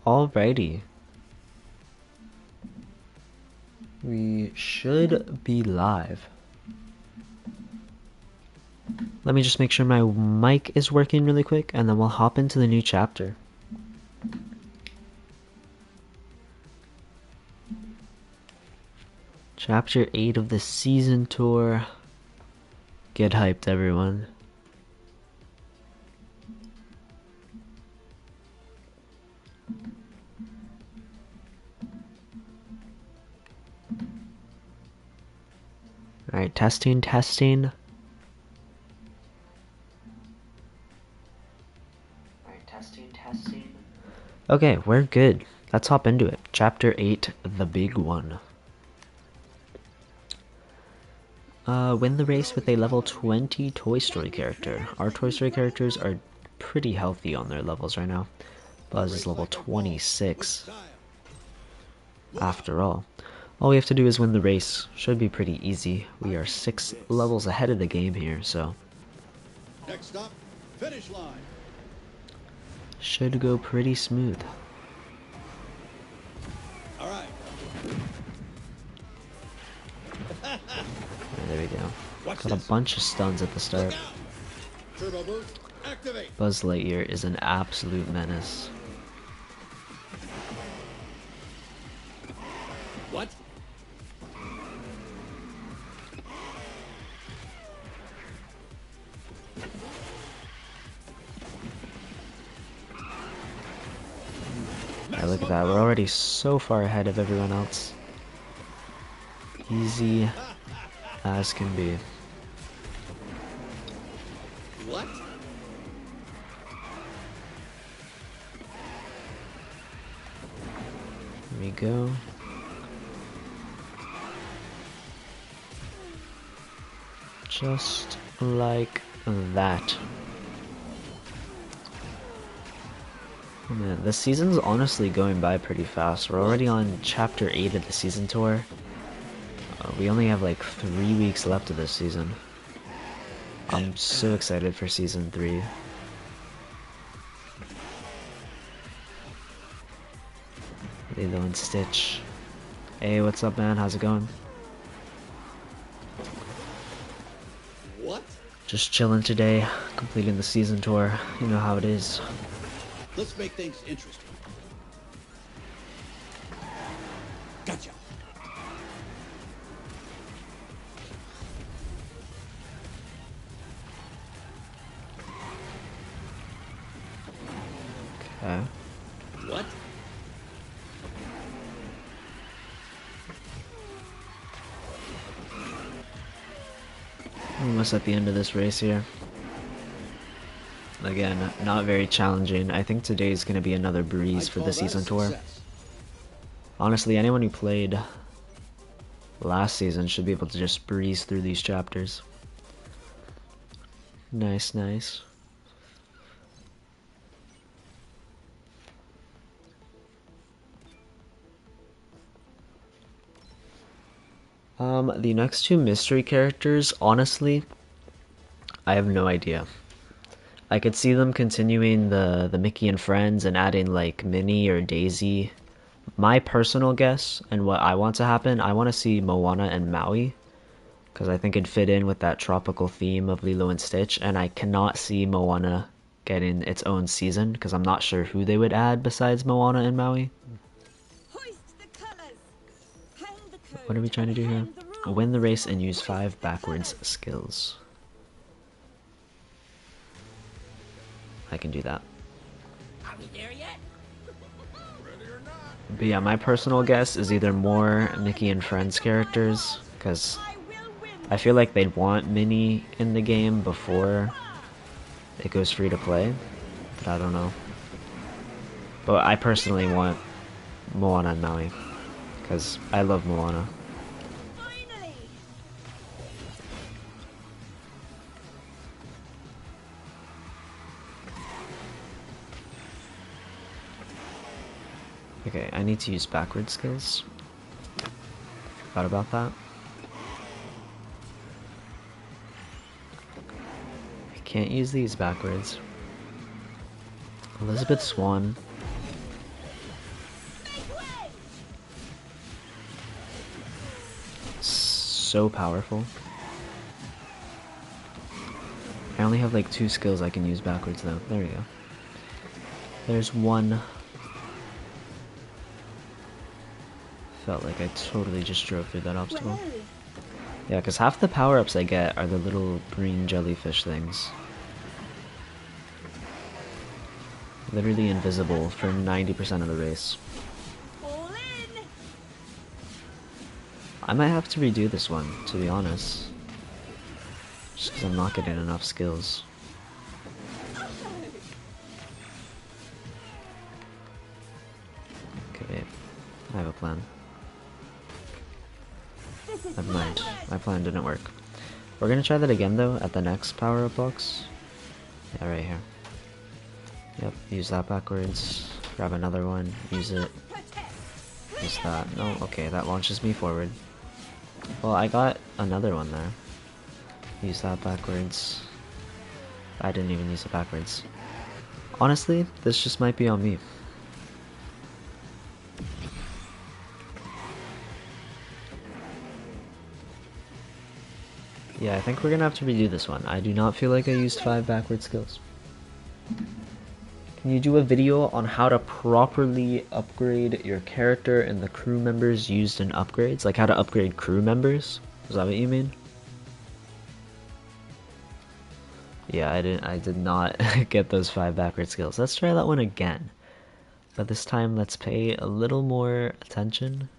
Alrighty. We should be live. Let me just make sure my mic is working really quick, and then we'll hop into the new chapter. Chapter 8 of the season tour. Get hyped, everyone. Alright, testing. Okay, we're good. Let's hop into it. Chapter 8, the big one. Win the race with a level 20 Toy Story character. Our Toy Story characters are pretty healthy on their levels right now. Buzz is level 26. After all we have to do is win the race. Should be pretty easy. We are 6 levels ahead of the game here, so next up, finish line. Should go pretty smooth. All right. There we go. Got a bunch of stuns at the start. Turbo boost, activate. Buzz Lightyear is an absolute menace. What? Yeah, look at that. We're already so far ahead of everyone else. Easy as can be. What? Here we go. Just like that. Oh man, the season's honestly going by pretty fast. We're already on chapter 8 of the season tour. We only have like 3 weeks left of this season. I'm so excited for season 3. Lilo and Stitch. Hey, what's up, man? How's it going? What? Just chilling today, completing the season tour. You know how it is. Let's make things interesting. Gotcha. Okay. What? Almost at the end of this race here. Again, not very challenging. I think today's going to be another breeze for the season tour. Honestly, anyone who played last season should be able to just breeze through these chapters. Nice. The next 2 mystery characters, honestly, I have no idea. I could see them continuing the Mickey and Friends and adding like Minnie or Daisy. My personal guess and what I want to happen, I want to see Moana and Maui, because I think it'd fit in with that tropical theme of Lilo and Stitch, and I cannot see Moana getting its own season, because I'm not sure who they would add besides Moana and Maui. What are we trying to do here? Win the race and use 5 backwards skills. I can do that. Are we there yet? But yeah, my personal guess is either more Mickey and Friends characters, because I feel like they'd want Minnie in the game before it goes free to play, but I don't know. But I personally want Moana and Maui, because I love Moana. Okay, I need to use backward skills. Forgot about that. I can't use these backwards. Elizabeth Swan. so powerful. I only have like 2 skills I can use backwards though. There we go. There's one. Felt like I totally just drove through that obstacle. Yeah, because half the power-ups I get are the little green jellyfish things. Literally invisible for 90% of the race. I might have to redo this one, to be honest. Just because I'm not getting enough skills. Okay, I have a plan. Never mind, my plan didn't work. We're gonna try that again though, at the next power-up box. Yeah, right here. Yep, use that backwards. Grab another one, use it. Use that. No, okay, that launches me forward. Well, I got another one there. Use that backwards. I didn't even use it backwards. Honestly, this just might be on me. Yeah, I think we're gonna have to redo this one. I do not feel like I used 5 backward skills. Can you do a video on how to properly upgrade your character and the crew members used in upgrades? Like how to upgrade crew members? Is that what you mean? Yeah, I did not get those 5 backward skills. Let's try that one again. But this time let's pay a little more attention.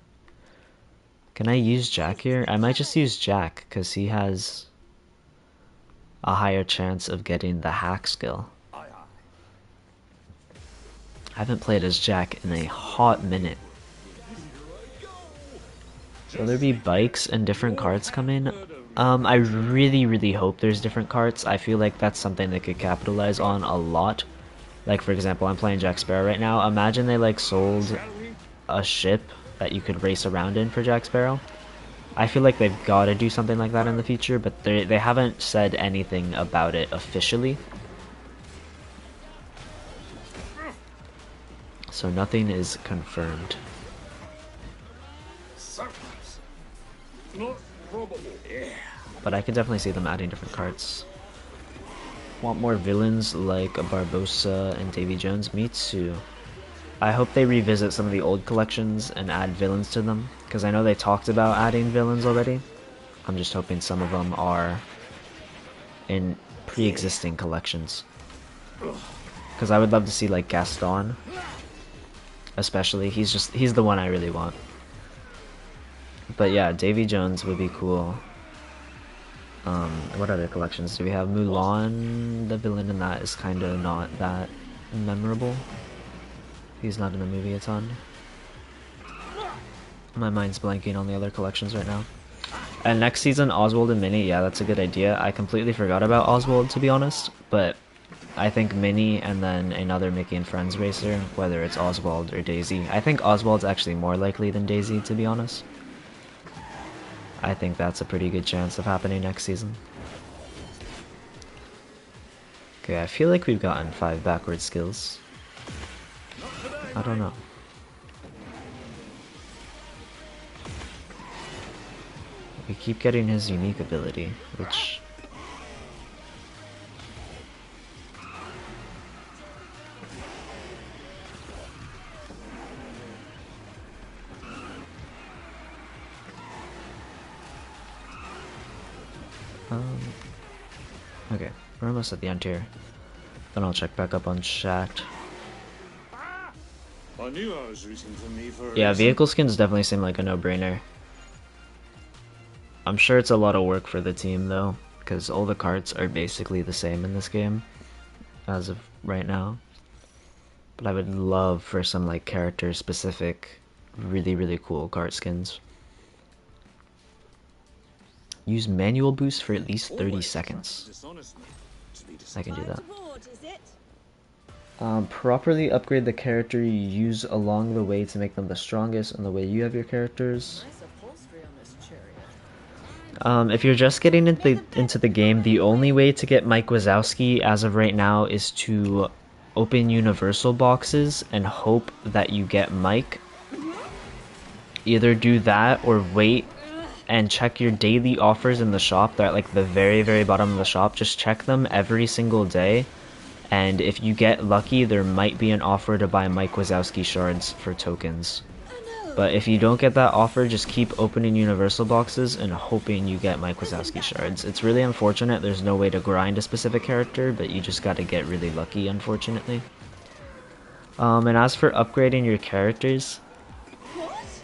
Can I use Jack here? I might just use Jack because he has a higher chance of getting the hack skill. I haven't played as Jack in a hot minute. Will there be bikes and different carts coming? I really hope there's different carts. I feel like that's something they could capitalize on a lot. Like for example, I'm playing Jack Sparrow right now. Imagine they like sold a ship that you could race around in for Jack Sparrow. I feel like they've got to do something like that in the future, but they haven't said anything about it officially. So nothing is confirmed. But I can definitely see them adding different carts. Want more villains like Barbossa and Davy Jones? Me too. I hope they revisit some of the old collections and add villains to them, because I know they talked about adding villains already. I'm just hoping some of them are in pre-existing collections. Because I would love to see like Gaston, especially. He's the one I really want. But yeah, Davy Jones would be cool. What other collections do we have? Mulan, the villain in that is kind of not that memorable. He's not in the movie a ton. My mind's blanking on the other collections right now. And next season, Oswald and Minnie, yeah, that's a good idea. I completely forgot about Oswald, to be honest, but I think Minnie and then another Mickey and Friends racer, whether it's Oswald or Daisy. I think Oswald's actually more likely than Daisy, to be honest. I think that's a pretty good chance of happening next season. Okay, I feel like we've gotten 5 backward skills. I don't know. We keep getting his unique ability, which... Okay, we're almost at the end here. Then I'll check back up on chat. Yeah, vehicle skins definitely seem like a no-brainer. I'm sure it's a lot of work for the team though, because all the carts are basically the same in this game as of right now. But I would love for some like character specific, really cool cart skins. Use manual boost for at least 30 seconds. I can do that. Properly upgrade the character you use along the way to make them the strongest in the way you have your characters. If you're just getting into the game, the only way to get Mike Wazowski as of right now is to open universal boxes and hope that you get Mike. Either do that or wait and check your daily offers in the shop. They're at like the very, very bottom of the shop. Just check them every single day. And if you get lucky, there might be an offer to buy Mike Wazowski shards for tokens. But if you don't get that offer, just keep opening universal boxes and hoping you get Mike Wazowski shards. It's really unfortunate. There's no way to grind a specific character, but you just gotta get really lucky, unfortunately. And as for upgrading your characters,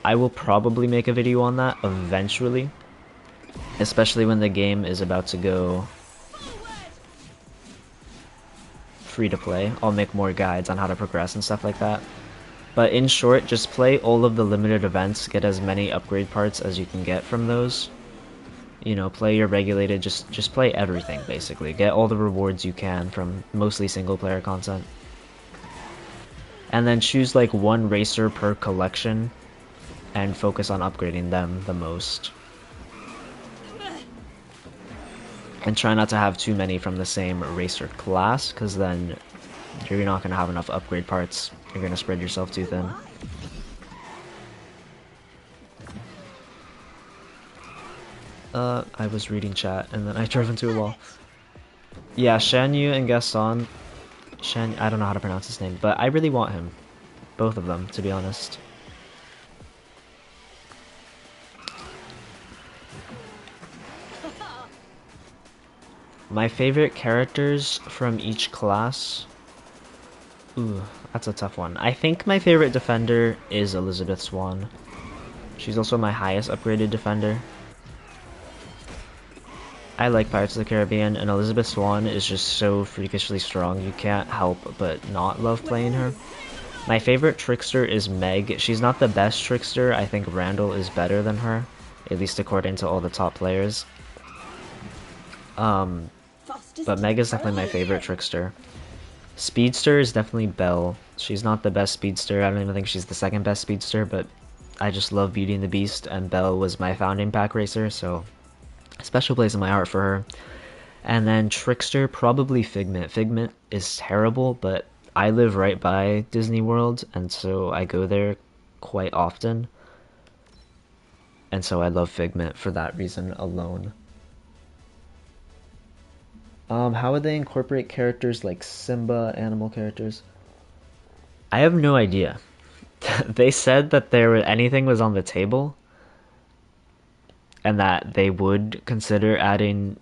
I will probably make a video on that eventually. Especially when the game is about to go free to play. I'll make more guides on how to progress and stuff like that. But in short, just play all of the limited events, get as many upgrade parts as you can get from those. You know, play your regulated, just play everything basically. Get all the rewards you can from mostly single player content. And then choose like one racer per collection and focus on upgrading them the most. And try not to have too many from the same racer class, because then you're not going to have enough upgrade parts. You're going to spread yourself too thin. I was reading chat and then I drove into a wall. Yeah, Shan Yu and Gaston. I don't know how to pronounce his name, but I really want him. Both of them, to be honest. My favorite characters from each class. Ooh, that's a tough one. I think my favorite defender is Elizabeth Swan. She's also my highest upgraded defender. I like Pirates of the Caribbean, and Elizabeth Swan is just so freakishly strong. You can't help but not love playing her. My favorite trickster is Meg. She's not the best trickster. I think Randall is better than her, at least according to all the top players. But Meg is definitely my favorite trickster. Speedster is definitely Belle. She's not the best speedster. I don't even think she's the second best speedster, but I just love Beauty and the Beast, and Belle was my founding pack racer, so special place in my heart for her. And then trickster, probably Figment. Figment is terrible, but I live right by Disney World, and so I go there quite often. And so I love Figment for that reason alone. How would they incorporate characters like Simba, animal characters? I have no idea. They said that anything was on the table, and that they would consider adding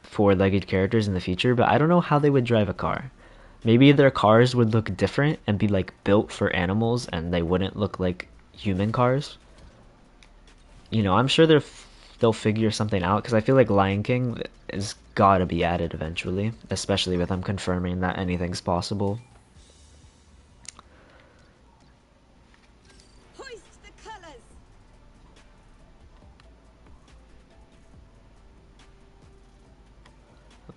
four-legged characters in the future, but I don't know how they would drive a car. Maybe their cars would look different and be like built for animals, and they wouldn't look like human cars. You know, I'm sure they'll figure something out, because I feel like Lion King has gotta be added eventually, especially with them confirming that anything's possible. Hoist the colors.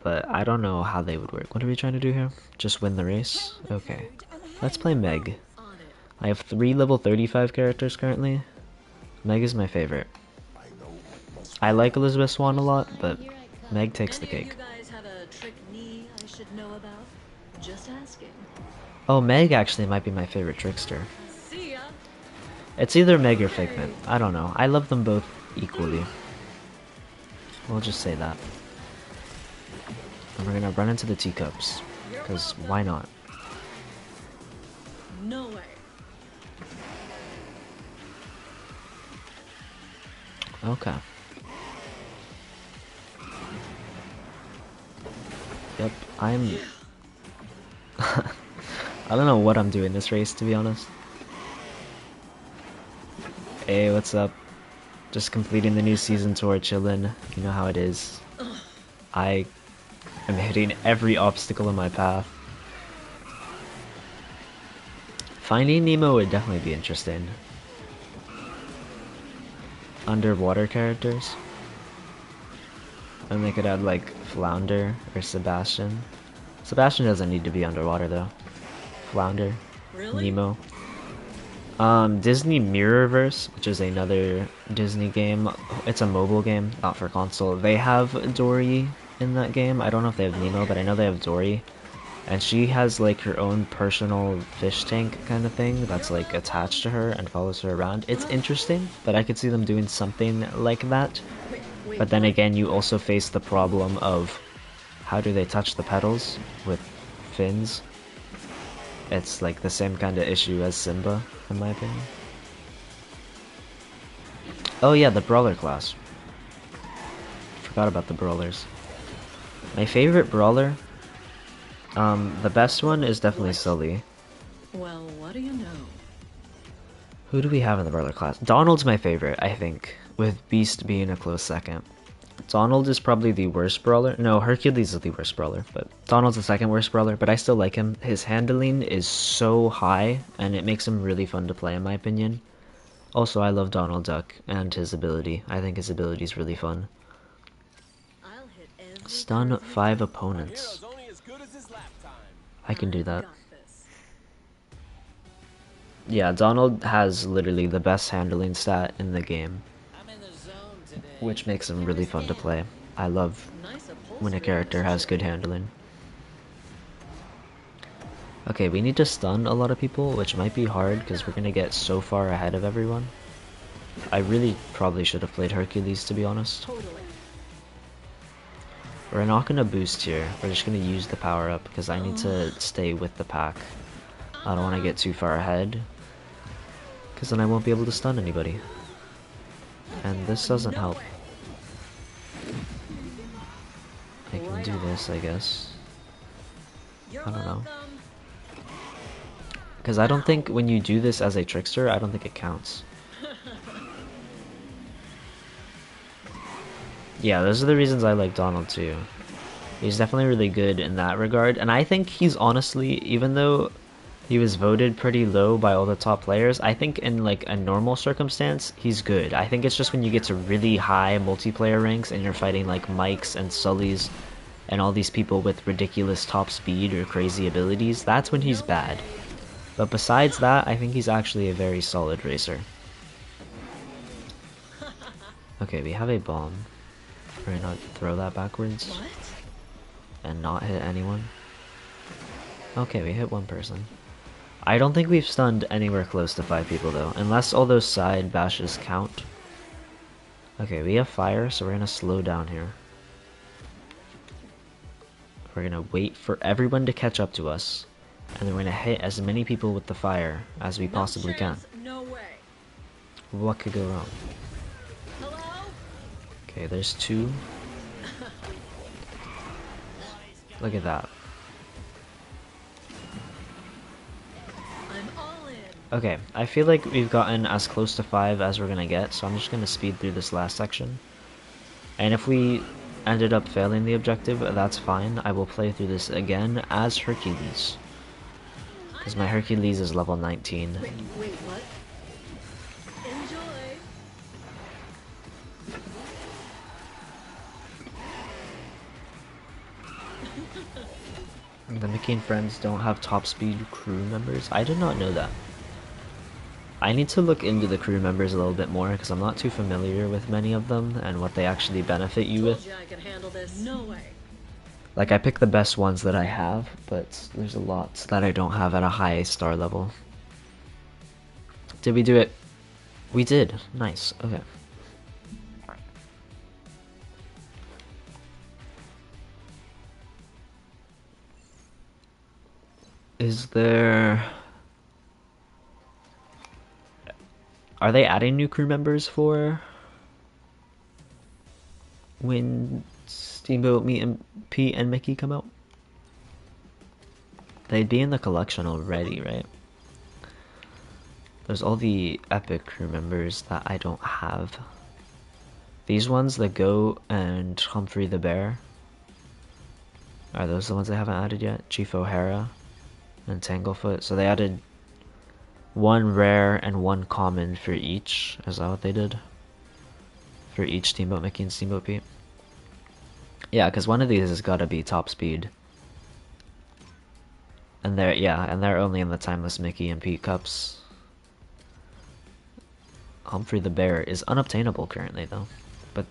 But I don't know how they would work. What are we trying to do here? Just win the race? Okay. Let's play Meg. I have 3 level 35 characters currently. Meg is my favorite. I like Elizabeth Swan a lot, but Meg takes the cake. Oh, Meg actually might be my favorite trickster. It's either Meg or Figment. I don't know. I love them both equally. We'll just say that. And we're gonna run into the teacups, because why not? No way. Okay. Yep, I'm... I don't know what I'm doing this race, to be honest. Hey, what's up? Just completing the new season tour, chillin'. You know how it is. I am hitting every obstacle in my path. Finding Nemo would definitely be interesting. Underwater characters. And they could add like Flounder or Sebastian. Sebastian doesn't need to be underwater though. Flounder, Really? Nemo. Disney Mirrorverse, which is another Disney game. It's a mobile game, not for console. They have Dory in that game. I don't know if they have Nemo, but I know they have Dory. And she has like her own personal fish tank kind of thing that's like attached to her and follows her around. It's interesting, but I could see them doing something like that. But then again, you also face the problem of how do they touch the petals with fins? It's like the same kind of issue as Simba, in my opinion. Oh yeah, the brawler class. Forgot about the brawlers. My favorite brawler, the best one is definitely Sully. Well, what do you know? Who do we have in the brawler class? Donald's my favorite, I think, with Beast being a close second. Donald is probably the worst brawler. No, Hercules is the worst brawler, but Donald's the second worst brawler, but I still like him. His handling is so high, and it makes him really fun to play, in my opinion. Also, I love Donald Duck and his ability. I think his ability is really fun. I'll hit every Stun 5 opponents. Hero's only as good as his lap time. I can do that. Got this. Yeah, Donald has literally the best handling stat in the game, I'm in the zone today. which makes him really fun to play. I love Nice when a upholstery character on has this good shirt. handling. Okay, we need to stun a lot of people, which might be hard because we're gonna get so far ahead of everyone. I really probably should have played Hercules, to be honest. Totally. We're not gonna boost here, we're just gonna use the power up because I need to stay with the pack. I don't want to get too far ahead, because then I won't be able to stun anybody. And this doesn't help. I can do this, I guess. You're I don't know. welcome. Because I don't think when you do this as a trickster, I don't think it counts. Yeah, those are the reasons I like Donald too. He's definitely really good in that regard, and I think he's honestly, even though he was voted pretty low by all the top players, I think in like a normal circumstance, he's good. I think it's just when you get to really high multiplayer ranks and you're fighting like Mikes and Sullys and all these people with ridiculous top speed or crazy abilities, that's when he's bad. But besides that, I think he's actually a very solid racer. Okay, we have a bomb. We're gonna throw that backwards What? and not hit anyone. Okay, we hit one person. I don't think we've stunned anywhere close to 5 people though, unless all those side bashes count. Okay, we have fire, so we're gonna slow down here. We're gonna wait for everyone to catch up to us, and then we're gonna hit as many people with the fire as we possibly can. No way. What could go wrong? Hello? Okay, there's 2. Look at that. I'm all in. Okay, I feel like we've gotten as close to 5 as we're gonna get, so I'm just gonna speed through this last section. And if we ended up failing the objective, that's fine. I will play through this again as Hercules. Because my Hercules is level 19. Wait, what? Enjoy. The Mickey and Friends don't have top speed crew members? I did not know that. I need to look into the crew members a little bit more because I'm not too familiar with many of them and what they actually benefit you Told with. you I could handle this. No way. Like, I pick the best ones that I have, but there's a lot that I don't have at a high star level. Did we do it? We did. Nice. Okay. Is there... Are they adding new crew members for when Steamboat Meet and Pete and Mickey come out? They'd be in the collection already, right? There's all the epic crew members that I don't have. These ones, the Goat and Humphrey the Bear. Are those the ones they haven't added yet? Chief O'Hara and Tanglefoot. So they added 1 rare and 1 common for each. Is that what they did? For each Steamboat Mickey and Steamboat Pete? Yeah, because one of these has got to be top speed. And they're only in the Timeless Mickey and Pete cups. Humphrey the Bear is unobtainable currently though, but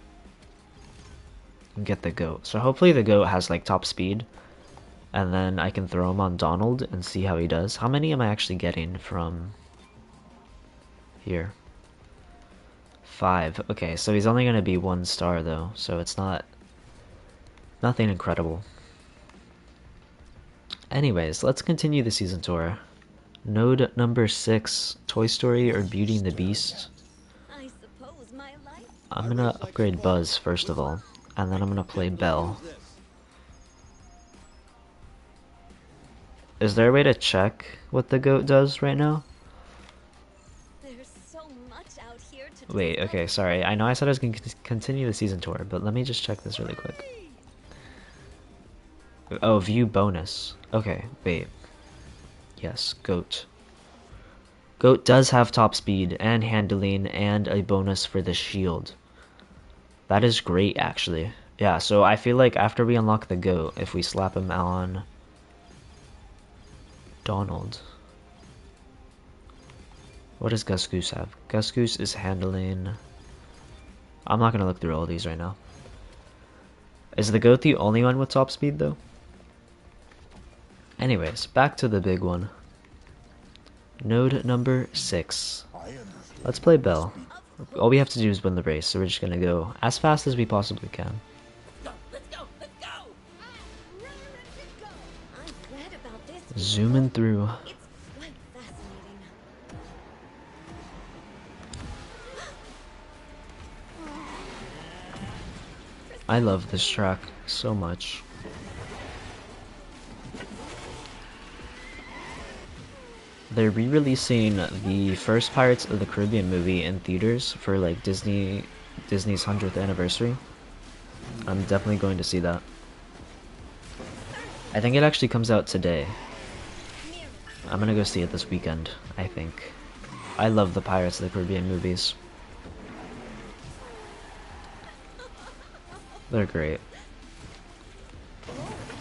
you can get the Goat. So hopefully the Goat has like top speed, And then I can throw him on Donald and see how he does. How many am I actually getting from here? 5. Okay, so he's only going to be 1 star though, so it's nothing incredible. Anyways, let's continue the season tour. Node number 6, Toy Story or Beauty and the Beast. I suppose my life. I'm gonna upgrade Buzz first of all, and then I'm gonna play Belle. Use this. Is there a way to check what the goat does right now? There's so much out here to Wait, discover. okay, sorry. I know I said I was going to continue the season tour, but let me just check this really quick. Oh, view bonus. Okay, wait. Yes, goat. Goat does have top speed and handling and a bonus for the shield. That is great, actually. Yeah, so I feel like after we unlock the goat, if we slap him on Donald. What does Gus Goose have? Gus Goose is handling... I'm not going to look through all these right now. Is the goat the only one with top speed, though? Anyways, back to the big one. Node number 6. Let's play Belle. All we have to do is win the race, so we're just going to go as fast as we possibly can. Go, let's go, let's go! I'm glad about this. Zooming through. It's quite fascinating. I love this track so much. They're re-releasing the first Pirates of the Caribbean movie in theaters for like Disney's 100th anniversary. I'm definitely going to see that. I think it actually comes out today. I'm gonna go see it this weekend, I think. I love the Pirates of the Caribbean movies. They're great.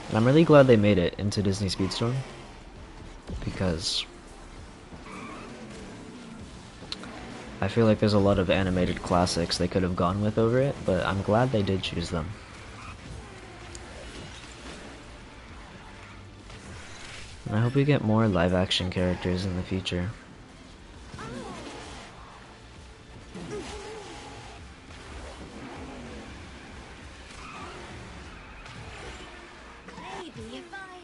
And I'm really glad they made it into Disney Speedstorm, because I feel like there's a lot of animated classics they could have gone with over it, but I'm glad they did choose them. And I hope we get more live action characters in the future. Maybe if I.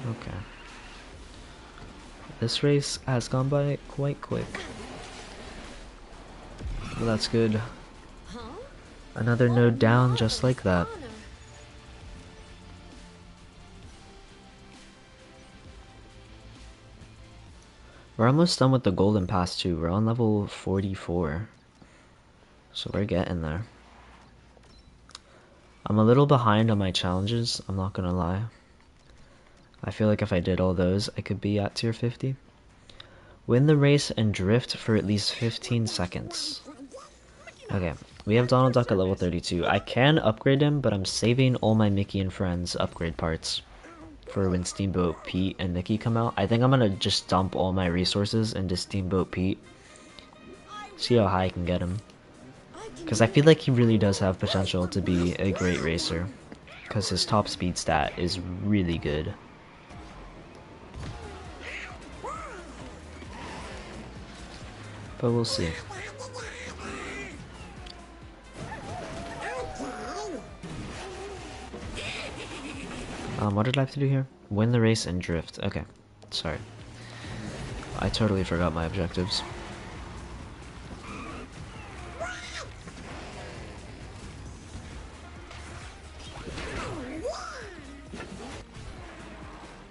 Okay. This race has gone by quite quick. Well, that's good. Huh? Another node down just like that. Honor. We're almost done with the golden pass too. We're on level 44. So we're getting there. I'm a little behind on my challenges, I'm not gonna lie. I feel like if I did all those, I could be at tier 50. Win the race and drift for at least 15 seconds. Okay, we have Donald Duck at level 32. I can upgrade him, but I'm saving all my Mickey and Friends upgrade parts for when Steamboat Pete and Mickey come out. I think I'm gonna just dump all my resources into Steamboat Pete. See how high I can get him. Because I feel like he really does have potential to be a great racer. Because his top speed stat is really good. But we'll see. What did I have to do here? Win the race and drift. Okay, sorry. I totally forgot my objectives.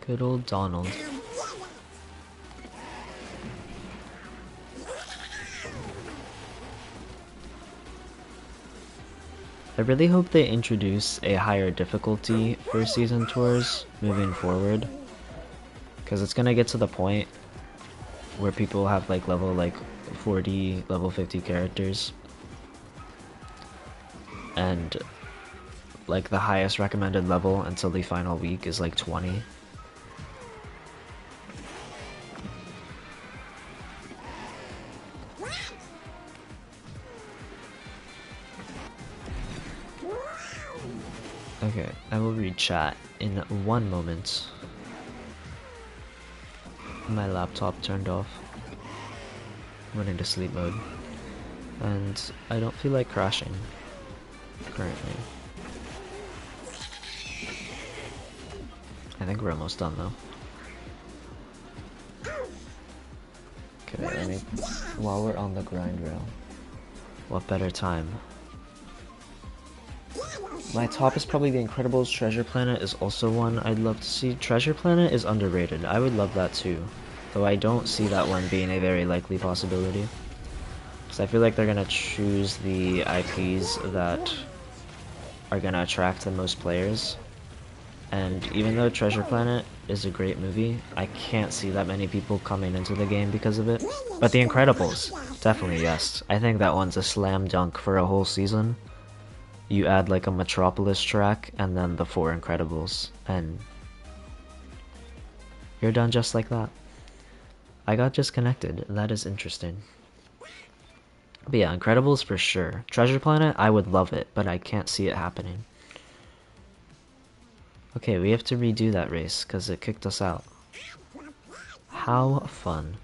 Good old Donald. I really hope they introduce a higher difficulty for season tours moving forward, because it's gonna get to the point where people have like level 40, level 50 characters, and like the highest recommended level until the final week is like 20. Okay, I will read chat in 1 moment. My laptop turned off. Went into sleep mode. And I don't feel like crashing currently. I think we're almost done though. Okay, let me, while we're on the grind rail, what better time? My top is probably The Incredibles. Treasure Planet is also one I'd love to see. Treasure Planet is underrated. I would love that too. Though I don't see that one being a very likely possibility. Because I feel like they're going to choose the IPs that are going to attract the most players. And even though Treasure Planet is a great movie, I can't see that many people coming into the game because of it. But The Incredibles, definitely yes. I think that one's a slam dunk for a whole season. You add like a Metropolis track and then the 4 Incredibles, and you're done just like that. I got disconnected, and that is interesting. But yeah, Incredibles for sure. Treasure Planet, I would love it, but I can't see it happening. Okay, we have to redo that race, because it kicked us out. How fun.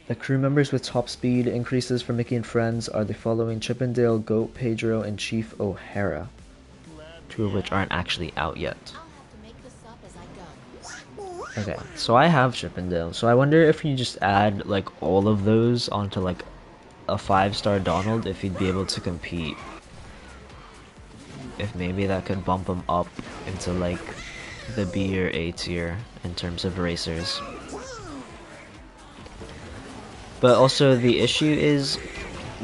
The crew members with top speed increases for Mickey and Friends are the following: Chippendale, Goat, Pedro, and Chief O'Hara. 2 of which aren't actually out yet. Okay, so I have Chippendale, so I wonder if you just add like all of those onto like a 5-star Donald, if he'd be able to compete. If maybe that could bump him up into like the B or A tier in terms of racers. But also the issue is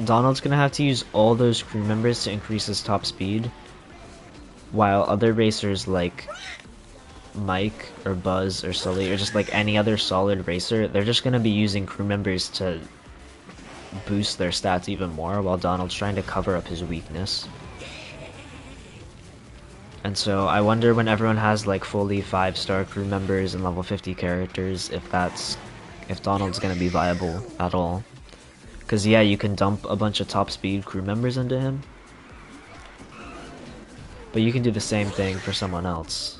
Donald's gonna have to use all those crew members to increase his top speed, while other racers like Mike or Buzz or Sully or just like any other solid racer, they're just gonna be using crew members to boost their stats even more, while Donald's trying to cover up his weakness. And so I wonder when everyone has like fully 5-star crew members and level 50 characters, if Donald's gonna be viable at all. Cause yeah, you can dump a bunch of top speed crew members into him, but you can do the same thing for someone else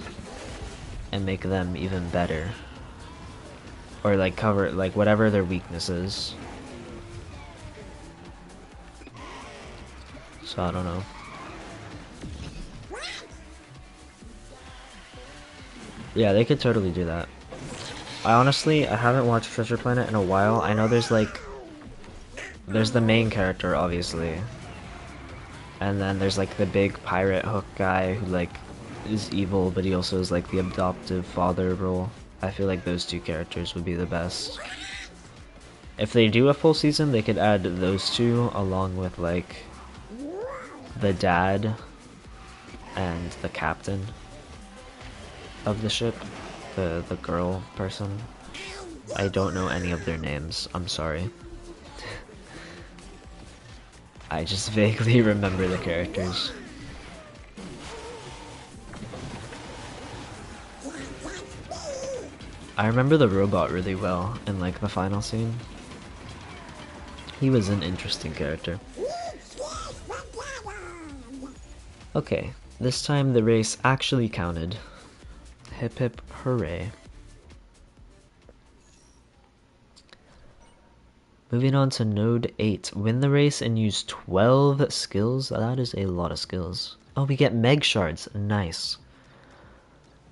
and make them even better, or like cover like whatever their weakness is. So I don't know. Yeah, they could totally do that. I haven't watched Treasure Planet in a while. I know there's the main character obviously, and then there's like the big pirate hook guy who like is evil, but he also is like the adoptive father role. I feel like those 2 characters would be the best. If they do a full season, they could add those 2 along with like the dad and the captain of the ship, the girl person. I don't know any of their names, I'm sorry. I just vaguely remember the characters. I remember the robot really well in like the final scene. He was an interesting character. Okay, this time the race actually counted. Hip hip hooray. Moving on to Node 8. Win the race and use 12 skills. That is a lot of skills. Oh, we get Meg shards. Nice.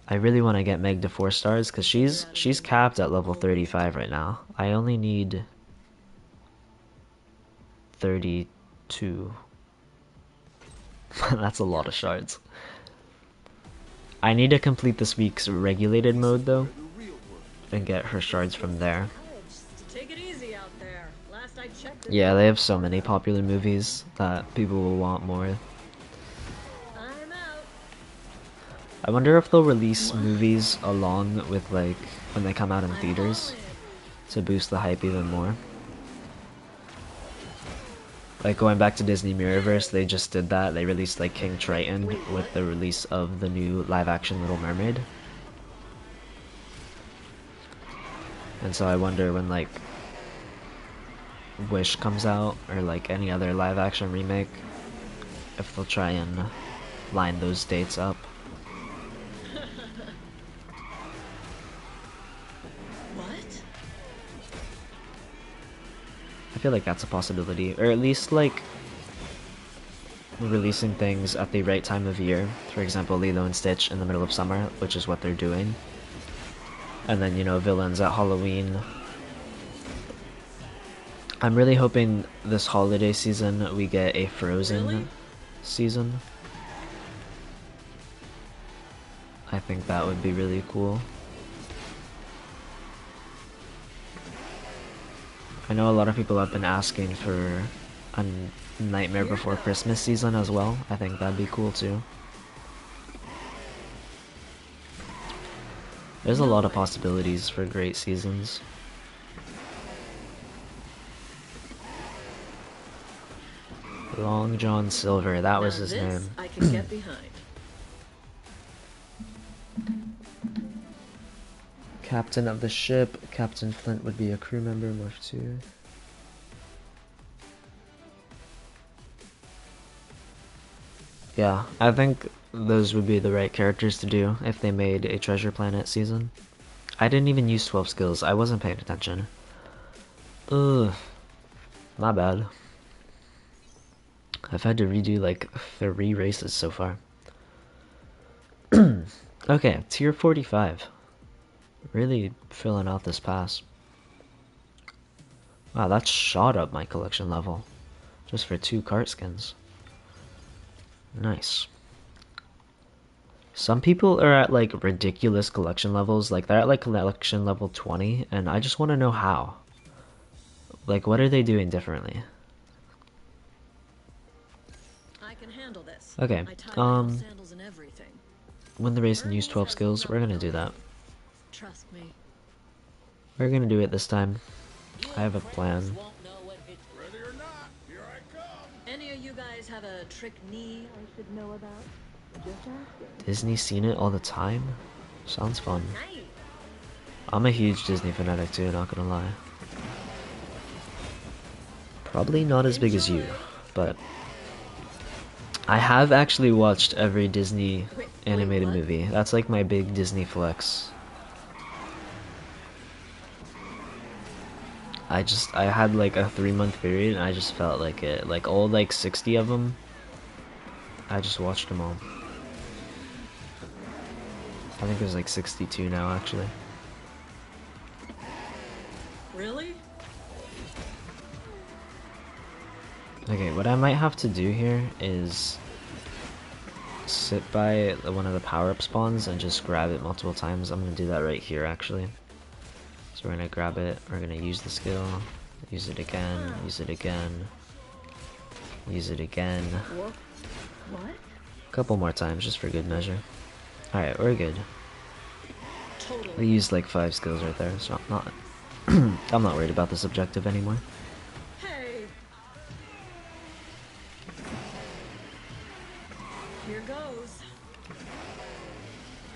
I really want to get Meg to 4 stars because she's capped at level 35 right now. I only need 32. That's a lot of shards. I need to complete this week's regulated mode though, and get her shards from there. Take it easy out there. Last I checked. Yeah, they have so many popular movies that people will want more. I'm out. I wonder if they'll release movies along with like when they come out in theaters to boost the hype even more. Like going back to Disney Mirrorverse, they just did that. They released like King Triton with the release of the new live-action Little Mermaid. And so I wonder when like Wish comes out or like any other live-action remake, if they'll try and line those dates up. What? I feel like that's a possibility, or at least like releasing things at the right time of year. For example, Lilo and Stitch in the middle of summer, which is what they're doing. And then, you know, villains at Halloween. I'm really hoping this holiday season we get a Frozen Really? season. I think that would be really cool. I know a lot of people have been asking for a Nightmare Before Christmas season as well. I think that'd be cool too. There's a lot of possibilities for great seasons. Long John Silver, that was his name. I can get behind. Captain of the ship. Captain Flint would be a crew member. Morph 2. Yeah, I think those would be the right characters to do if they made a Treasure Planet season. I didn't even use 12 skills. I wasn't paying attention. Ugh. My bad. I've had to redo like 3 races so far. Okay, tier 45. Really filling out this pass. Wow, that shot up my collection level. Just for 2 cart skins. Nice. Some people are at like ridiculous collection levels. Like they're at like collection level 20 and I just want to know how. Like what are they doing differently? I can handle this. Okay, I tie my own sandals and everything. win the race and use 12 skills. We're gonna do that. Trust me. We're gonna do it this time. I have a plan. Ready or not, here I come. Any of you guys have a trick knee I should know about? Just asking. Disney seen it all the time? Sounds fun. Nice. I'm a huge Disney fanatic too, not gonna lie. Probably not as big as you, but I have actually watched every Disney animated movie. That's like my big Disney flex. I had like a 3-month period and I just felt like it. Like all like 60 of them, I just watched them all. I think there's like 62 now actually. Really? Okay, what I might have to do here is sit by one of the power-up spawns and just grab it multiple times. I'm gonna do that right here actually. So we're gonna grab it, we're gonna use the skill, use it again, use it again, use it again. What? A couple more times just for good measure. Alright, we're good. Totally. We used like 5 skills right there, so I'm not I'm not worried about this objective anymore. Hey. Here goes.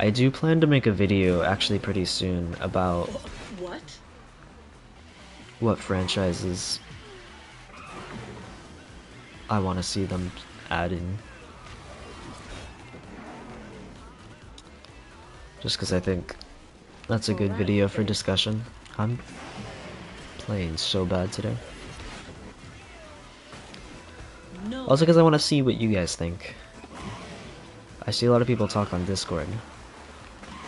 I do plan to make a video actually pretty soon about What? what franchises I want to see them add in. Just because I think that's a good video for discussion. I'm playing so bad today. No. Also because I want to see what you guys think. I see a lot of people talk on Discord,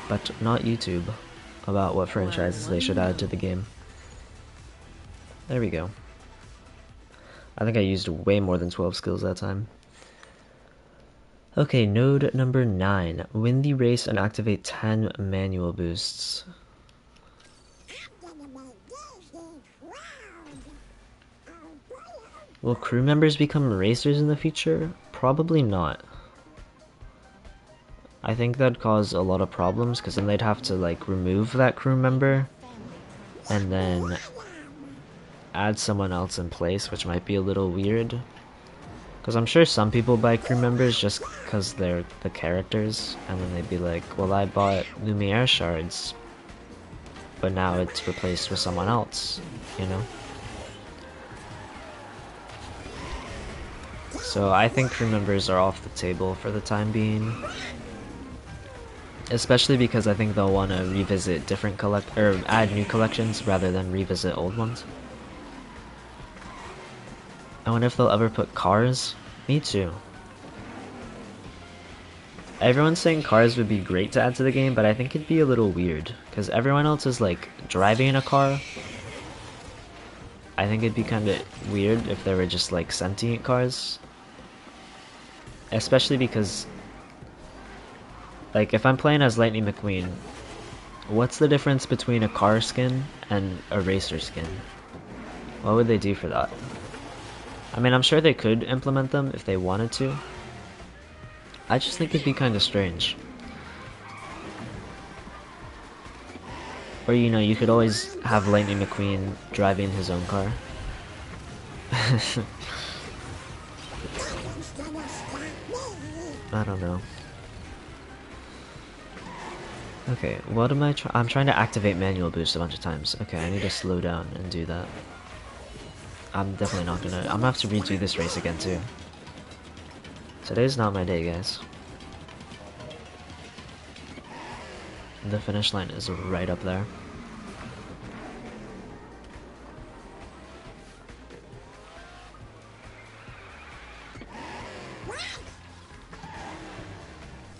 but not YouTube, about what franchises they should add to the game. There we go. I think I used way more than 12 skills that time. Okay, node number 9. Win the race and activate 10 manual boosts. Will crew members become racers in the future? Probably not. I think that'd cause a lot of problems because then they'd have to like remove that crew member and then add someone else in place, which might be a little weird. Because I'm sure some people buy crew members just because they're the characters, and then they'd be like, well, I bought Lumiere shards, but now it's replaced with someone else, you know? So I think crew members are off the table for the time being. Especially because I think they'll want to revisit different add new collections rather than revisit old ones. I wonder if they'll ever put cars. Me too. Everyone's saying cars would be great to add to the game, but I think it'd be a little weird because everyone else is like driving a car. I think it'd be kind of weird if they were just like sentient cars. Especially because, like, if I'm playing as Lightning McQueen, what's the difference between a car skin and a racer skin? What would they do for that? I mean, I'm sure they could implement them if they wanted to. I just think it'd be kind of strange. Or, you know, you could always have Lightning McQueen driving his own car. I don't know. Okay, what am I'm trying to activate manual boost a bunch of times. Okay, I need to slow down and do that. I'm definitely not gonna... I'm gonna have to redo this race again too. Today's not my day, guys. The finish line is right up there.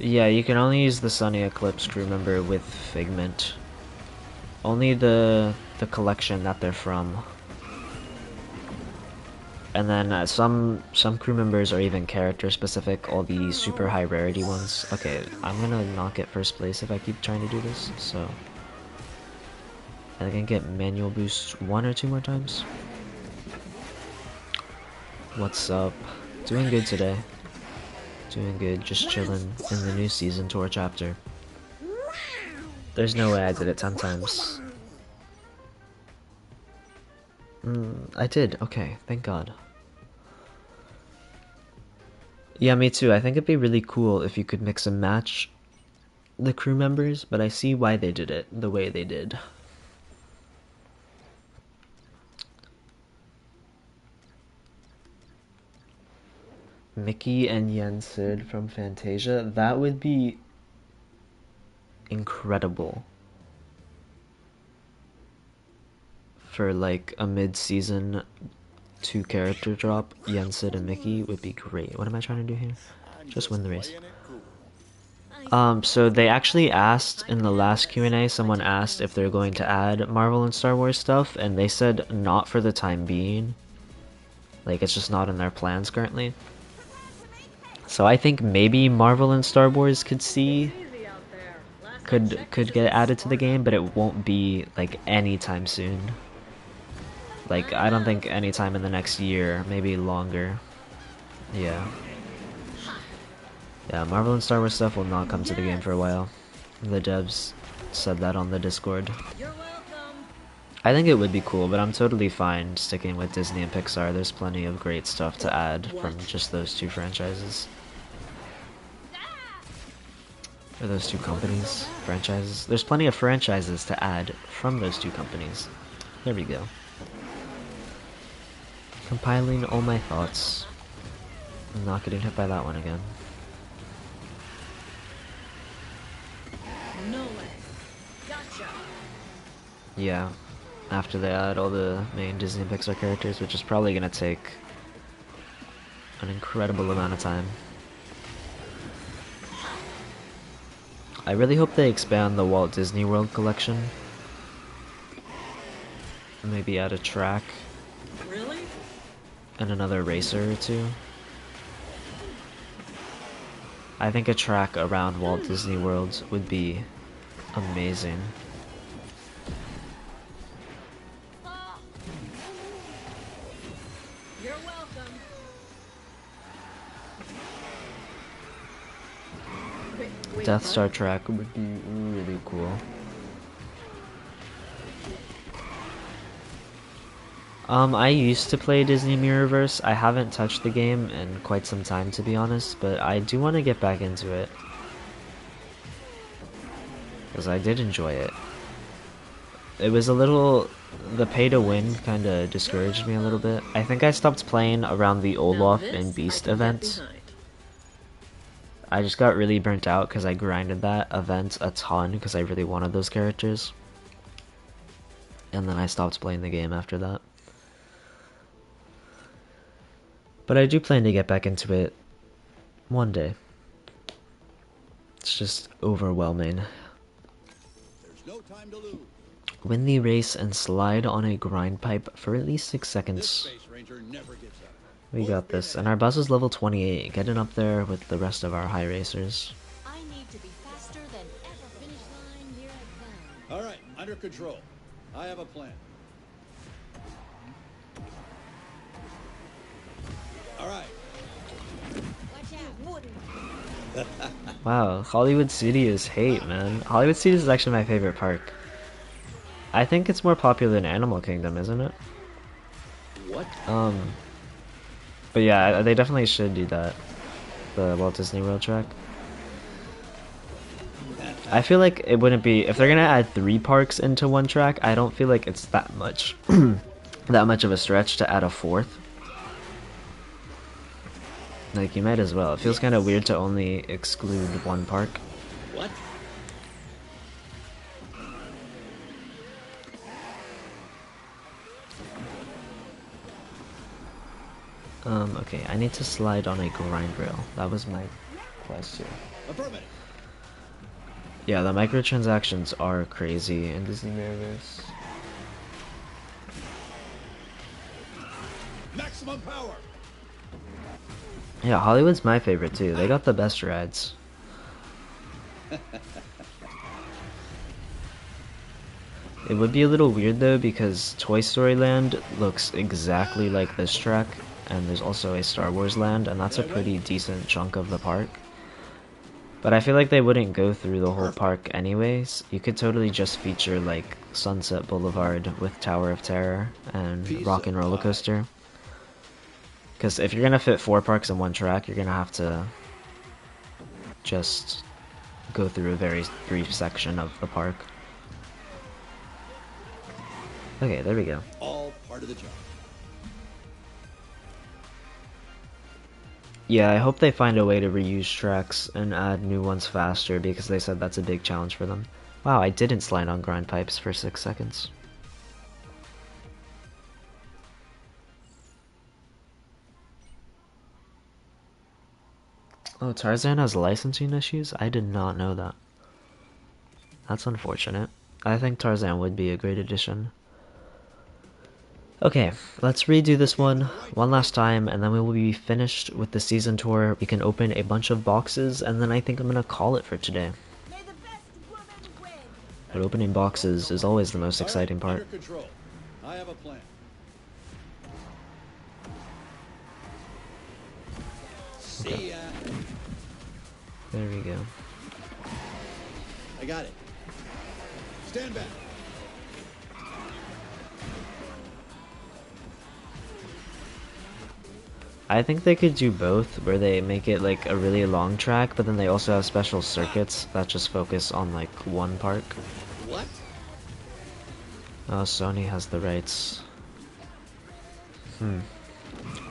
Yeah, you can only use the Sunny Eclipse crew member with Figment. Only the collection that they're from. And then some crew members are even character specific, all the super high rarity ones. Okay, I'm gonna not get first place if I keep trying to do this, so I can get manual boost 1 or 2 more times. What's up? Doing good today. Doing good, just chilling in the new season tour chapter. There's no way I did it 10 times. I did, okay, thank God. Yeah, me too. I think it'd be really cool if you could mix and match the crew members, but I see why they did it the way they did. Mickey and Yen Sid from Fantasia, that would be incredible for like a mid-season 2 character drop. Yen Sid and Mickey would be great. What am I trying to do here? Just win the race. So they actually asked in the last Q&A, someone asked if they're going to add Marvel and Star Wars stuff, and they said not for the time being. Like, it's just not in their plans currently. So I think maybe Marvel and Star Wars could get added to the game, but it won't be like anytime soon. Like, I don't think anytime in the next year, maybe longer. Yeah. Yeah, Marvel and Star Wars stuff will not come to the game for a while. The devs said that on the Discord. I think it would be cool, but I'm totally fine sticking with Disney and Pixar. There's plenty of great stuff to add from just those 2 franchises. Or those 2 companies, franchises. There's plenty of franchises to add from those 2 companies. There we go. Compiling all my thoughts. I'm not getting hit by that one again. No way. Gotcha. Yeah, after they add all the main Disney and Pixar characters, which is probably gonna take an incredible amount of time. I really hope they expand the Walt Disney World collection. Maybe add a track. Really? And another racer or 2. I think a track around Walt Disney World would be amazing. You're welcome. Death Star track would be really cool. I used to play Disney Mirrorverse. I haven't touched the game in quite some time, to be honest, but I do want to get back into it. Because I did enjoy it. it was a little, the pay to win kind of discouraged me a little bit. I think I stopped playing around the Now Olaf this and I Beast can get events. behind. I just got really burnt out because I grinded that event a ton because I really wanted those characters. And then I stopped playing the game after that. But I do plan to get back into it one day. It's just overwhelming. There's no time to lose. Win the race and slide on a grind pipe for at least 6 This seconds. Space Ranger never gives up. We got this. And our bus is level 28, getting up there with the rest of our high racers. I need to be faster than ever. Finish line, here I come. All right, under control. I have a plan. All right. Watch out. Wow, Hollywood City is hate, man. Hollywood City is actually my favorite park. I think it's more popular than Animal Kingdom, isn't it? What? But yeah, they definitely should do that. The Walt Disney World track. I feel like it wouldn't be, if they're gonna add 3 parks into one track, I don't feel like it's that much that much of a stretch to add a 4th. Like, you might as well. It feels kind of weird to only exclude one park. What? Okay, I need to slide on a grind rail. That was my quest here. Affirmative. Yeah, the microtransactions are crazy in Disney Mirrorverse. Maximum power. Yeah, Hollywood's my favorite too. They got the best rides. It would be a little weird though because Toy Story Land looks exactly like this track, and there's also a Star Wars Land, and that's a pretty decent chunk of the park. But I feel like they wouldn't go through the whole park anyways. You could totally just feature like Sunset Boulevard with Tower of Terror and Rock and Roller Coaster. Because if you're gonna fit 4 parks in one track, you're gonna have to just go through a very brief section of the park. Okay, there we go. All part of the job. Yeah, I hope they find a way to reuse tracks and add new ones faster because they said that's a big challenge for them. Wow, I didn't slide on grind pipes for 6 seconds. Oh, Tarzan has licensing issues? I did not know that. That's unfortunate. I think Tarzan would be a great addition. Okay, let's redo this one last time, and then we will be finished with the season tour. We can open a bunch of boxes, and then I think I'm gonna call it for today. May the best woman win. But opening boxes is always the most exciting part. Under control. I have a plan. See ya. There we go. I got it. Stand back. I think they could do both, where they make it like a really long track, but then they also have special circuits that just focus on like one park. What? Oh, Sony has the rights.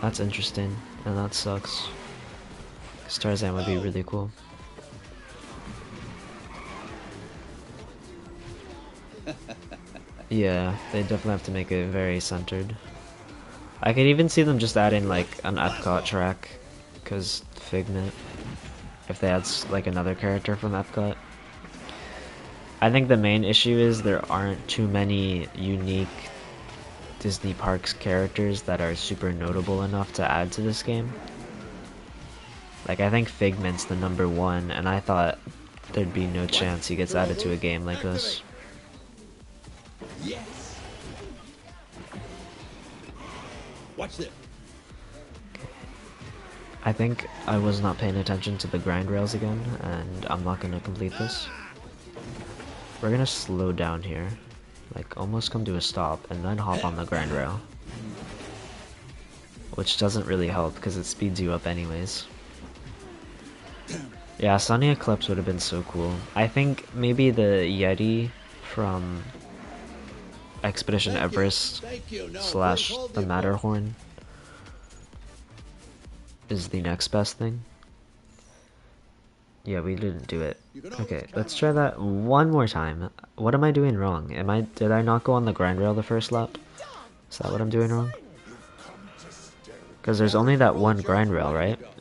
That's interesting, and that sucks. 'Cause Tarzan would be really cool. Yeah, they definitely have to make it very centered. I could even see them just adding like an Epcot track, cause Figment, if they add like another character from Epcot. I think the main issue is there aren't too many unique Disney Parks characters that are super notable enough to add to this game. Like, I think Figment's the #1, and I thought there'd be no chance he gets added to a game like this. Yes. Watch this. I think I was not paying attention to the grind rails again, and I'm not gonna complete this. We're gonna slow down here, like almost come to a stop, and then hop on the grind rail. Which doesn't really help, because it speeds you up anyways. Yeah, Sunny Eclipse would have been so cool. I think maybe the Yeti from Expedition Thank you. Everest Thank you. No, please slash hold the the applause. Matterhorn is the next best thing. Yeah, we didn't do it. You can always Okay, count let's on try me. that one more time. What am I doing wrong? Did I not go on the grind rail the first lap? Is that what I'm doing wrong? Because there's only that one grind rail, Ready to right?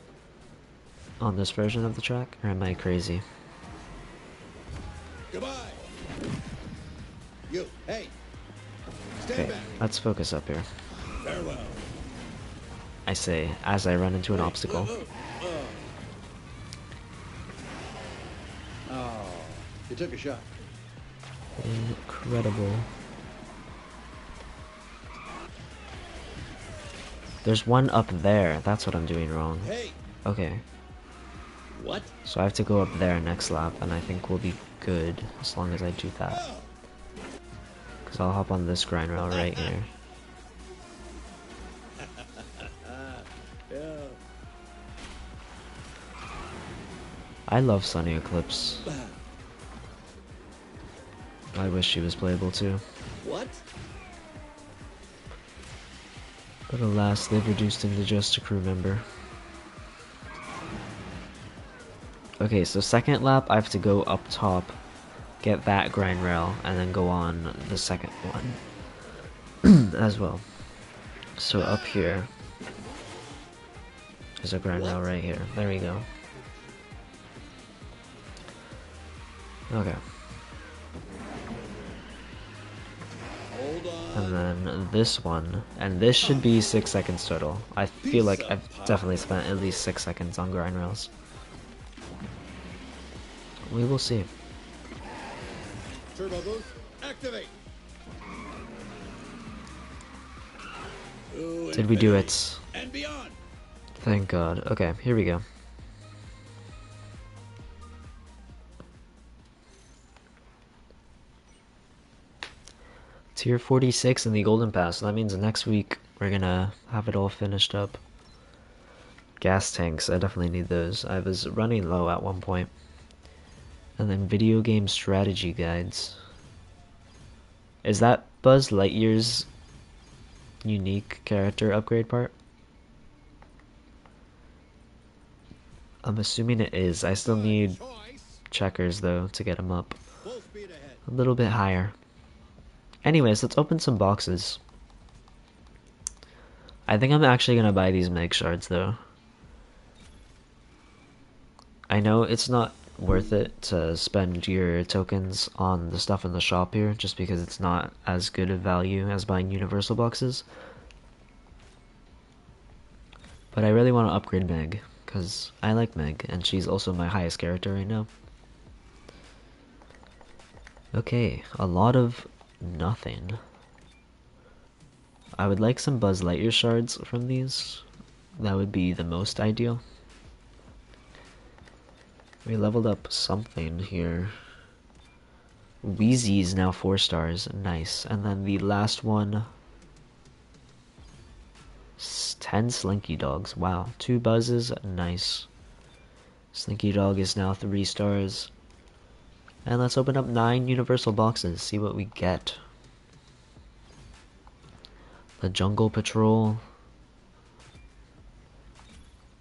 go. On this version of the track? Or am I crazy? Goodbye. You, hey. Stand Okay, back. let's focus up here. Farewell. I say, as I run into an obstacle. Oh, you took a shot. Incredible. There's one up there. That's what I'm doing wrong. Hey. Okay, What? so I have to go up there next lap, and I think we'll be good as long as I do that. Oh. Because I'll hop on this grind rail right here. Yeah. I love Sunny Eclipse. I wish she was playable too. What? But alas, they've reduced him to just a crew member. Okay, so second lap, I have to go up top, get that grind rail, and then go on the second one as well. So up here, there's a grind rail right here. There we go. Okay. Hold on. And then this one, and this should be 6 seconds total. I feel like I've definitely spent at least 6 seconds on grind rails. We will see. Turbo boost, activate. To Did we do infinity it? and beyond. Thank God. Okay, here we go. Tier 46 in the Golden Pass. So that means next week we're gonna have it all finished up. Gas tanks, I definitely need those. I was running low at one point. And then video game strategy guides. Is that Buzz Lightyear's unique character upgrade part? I'm assuming it is. I still need Choice. checkers though to get him up Full speed ahead. a little bit higher. Anyways, let's open some boxes. I think I'm actually gonna buy these Meg shards though. I know it's not worth it to spend your tokens on the stuff in the shop here just because it's not as good of value as buying universal boxes. But I really want to upgrade Meg because I like Meg and she's also my highest character right now. Okay, a lot of nothing. I would like some Buzz Lightyear shards from these. That would be the most ideal. We leveled up something here. Wheezy's now 4 stars. Nice. And then the last one, 10 Slinky Dogs. Wow. 2 buzzes. Nice. Slinky Dog is now 3 stars. And let's open up 9 universal boxes. See what we get. The Jungle Patrol.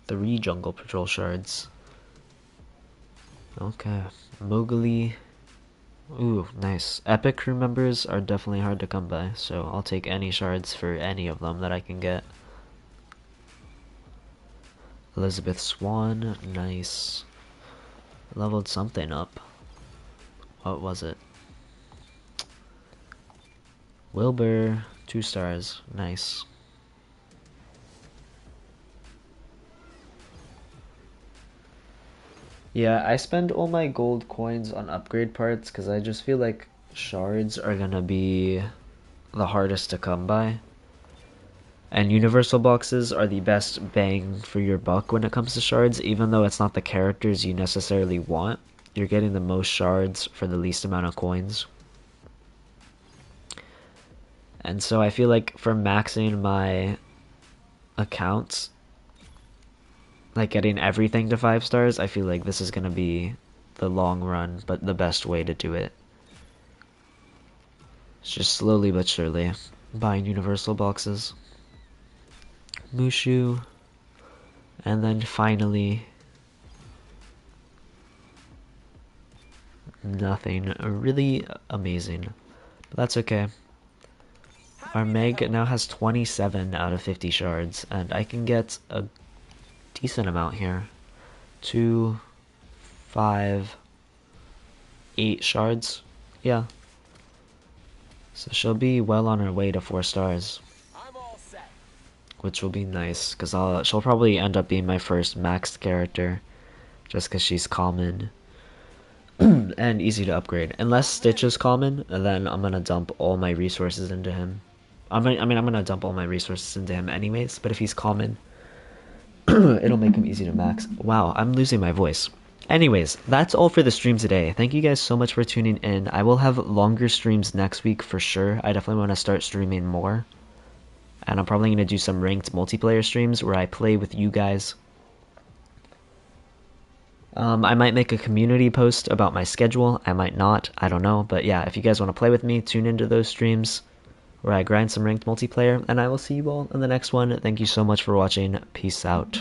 3 Jungle Patrol shards. Okay. Mowgli. Ooh, nice. Epic crew members are definitely hard to come by, so I'll take any shards for any of them that I can get. Elizabeth Swan, nice. Leveled something up. What was it? Wilbur, 2 stars, nice. Yeah, I spend all my gold coins on upgrade parts because I just feel like shards are gonna be the hardest to come by. And universal boxes are the best bang for your buck when it comes to shards, even though it's not the characters you necessarily want. You're getting the most shards for the least amount of coins. And so I feel like for maxing my accounts, like getting everything to 5 stars, I feel like this is gonna be the long run, but the best way to do it. It's just slowly but surely buying universal boxes. Mushu. And then finally, nothing really amazing. But that's okay. Our Meg now has 27 out of 50 shards, and I can get a decent amount here. 2, 5, 8 shards. Yeah. So she'll be well on her way to 4 stars. Which will be nice, because she'll probably end up being my first maxed character. Just because she's common. And easy to upgrade. Unless Stitch is common, then I'm gonna dump all my resources into him. I'm gonna dump all my resources into him anyways, but if he's common, it'll make him easy to max. Wow, I'm losing my voice. Anyways, that's all for the stream today. Thank you guys so much for tuning in. I will have longer streams next week for sure. I definitely want to start streaming more. And I'm probably going to do some ranked multiplayer streams where I play with you guys. I might make a community post about my schedule. I might not. I don't know. But yeah, if you guys want to play with me, tune into those streams where I grind some ranked multiplayer. And I will see you all in the next one. Thank you so much for watching. Peace out.